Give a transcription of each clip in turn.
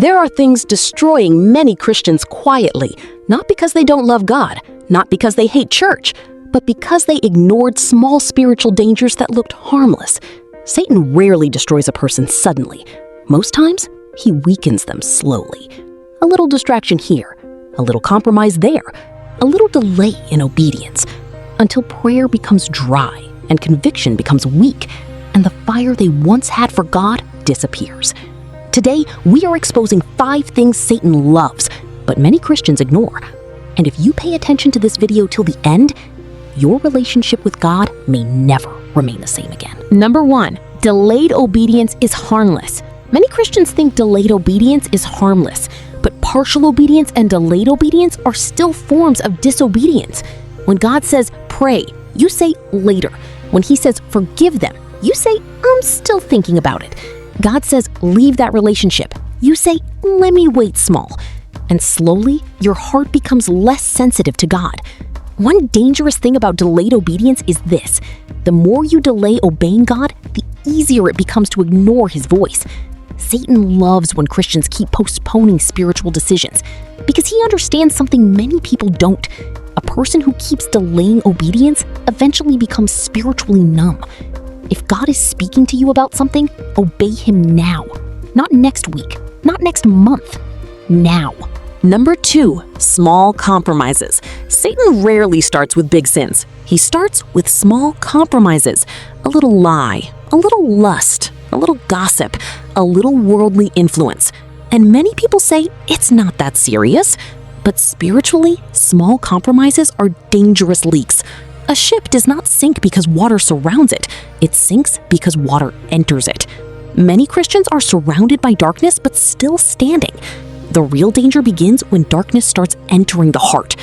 There are things destroying many Christians quietly, not because they don't love God, not because they hate church, but because they ignored small spiritual dangers that looked harmless. Satan rarely destroys a person suddenly. Most times, he weakens them slowly. A little distraction here, a little compromise there, a little delay in obedience, until prayer becomes dry and conviction becomes weak, and the fire they once had for God disappears. Today, we are exposing 5 things Satan loves, but many Christians ignore. And if you pay attention to this video till the end, your relationship with God may never remain the same again. Number 1, delayed obedience is harmless. Many Christians think delayed obedience is harmless, but partial obedience and delayed obedience are still forms of disobedience. When God says, pray, you say later. When He says, forgive them, you say, I'm still thinking about it. God says, leave that relationship. You say, let me wait small. And slowly, your heart becomes less sensitive to God. One dangerous thing about delayed obedience is this: the more you delay obeying God, the easier it becomes to ignore His voice. Satan loves when Christians keep postponing spiritual decisions because he understands something many people don't. A person who keeps delaying obedience eventually becomes spiritually numb. If God is speaking to you about something, obey Him now. Not next week, not next month, now. Number 2, small compromises. Satan rarely starts with big sins. He starts with small compromises. A little lie, a little lust, a little gossip, a little worldly influence. And many people say it's not that serious. But spiritually, small compromises are dangerous leaks. A ship does not sink because water surrounds it. It sinks because water enters it. Many Christians are surrounded by darkness but still standing. The real danger begins when darkness starts entering the heart.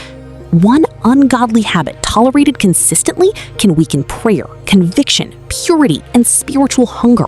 One ungodly habit tolerated consistently can weaken prayer, conviction, purity, and spiritual hunger.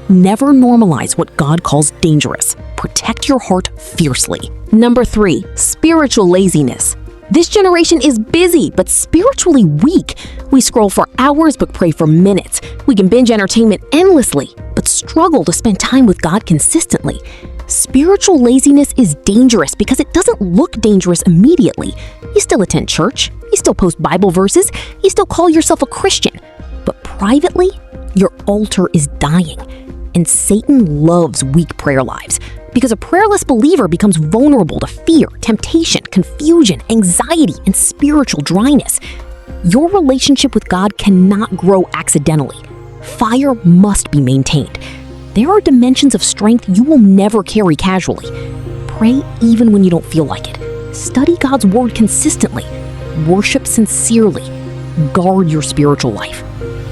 Never normalize what God calls dangerous. Protect your heart fiercely. Number 3, spiritual laziness. This generation is busy but spiritually weak. We scroll for hours but pray for minutes. We can binge entertainment endlessly but struggle to spend time with God consistently. Spiritual laziness is dangerous because it doesn't look dangerous immediately. You still attend church, you still post Bible verses, you still call yourself a Christian. But privately, your altar is dying. And Satan loves weak prayer lives because a prayerless believer becomes vulnerable to fear, temptation, confusion, anxiety, and spiritual dryness. Your relationship with God cannot grow accidentally. Fire must be maintained. There are dimensions of strength you will never carry casually. Pray even when you don't feel like it. Study God's word consistently. Worship sincerely. Guard your spiritual life.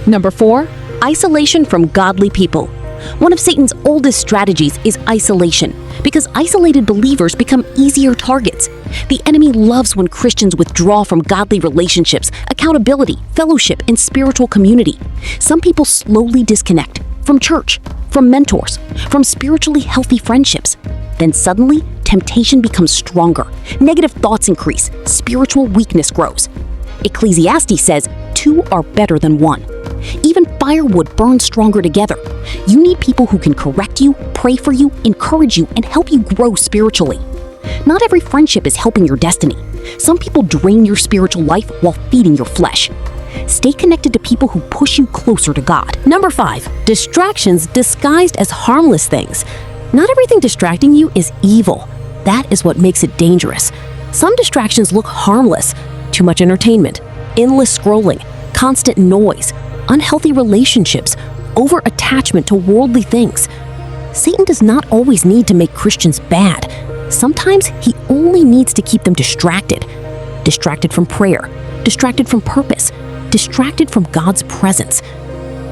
Number 4, isolation from godly people. One of Satan's oldest strategies is isolation, because isolated believers become easier targets. The enemy loves when Christians withdraw from godly relationships, accountability, fellowship, and spiritual community. Some people slowly disconnect from church, from mentors, from spiritually healthy friendships. Then suddenly, temptation becomes stronger, negative thoughts increase, spiritual weakness grows. Ecclesiastes says, 2 are better than 1. Even firewood burns stronger together. You need people who can correct you, pray for you, encourage you, and help you grow spiritually. Not every friendship is helping your destiny. Some people drain your spiritual life while feeding your flesh. Stay connected to people who push you closer to God. Number 5, distractions disguised as harmless things. Not everything distracting you is evil. That is what makes it dangerous. Some distractions look harmless. Too much entertainment, endless scrolling, constant noise, unhealthy relationships, over-attachment to worldly things. Satan does not always need to make Christians bad. Sometimes he only needs to keep them distracted. Distracted from prayer, distracted from purpose, distracted from God's presence.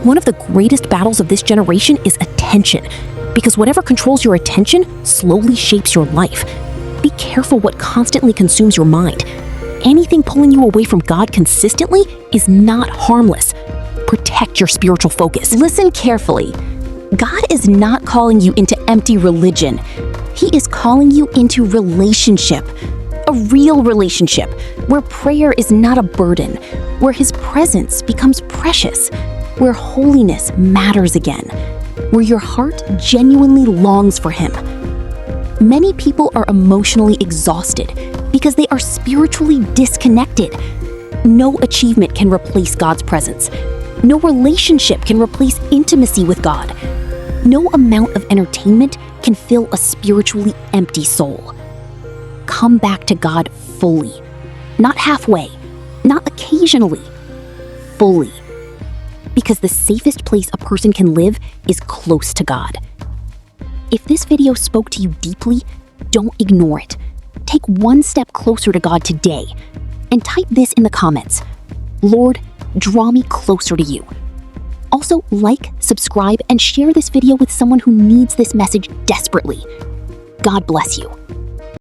One of the greatest battles of this generation is attention, because whatever controls your attention slowly shapes your life. Be careful what constantly consumes your mind. Anything pulling you away from God consistently is not harmless. Protect your spiritual focus. Listen carefully. God is not calling you into empty religion. He is calling you into relationship. A real relationship where prayer is not a burden, where His presence becomes precious, where holiness matters again, where your heart genuinely longs for Him. Many people are emotionally exhausted because they are spiritually disconnected. No achievement can replace God's presence. No relationship can replace intimacy with God. No amount of entertainment can fill a spiritually empty soul. Come back to God fully, not halfway, not occasionally, fully. Because the safest place a person can live is close to God. If this video spoke to you deeply, don't ignore it. Take one step closer to God today and type this in the comments: Lord, draw me closer to you. Also, like, subscribe, and share this video with someone who needs this message desperately. God bless you.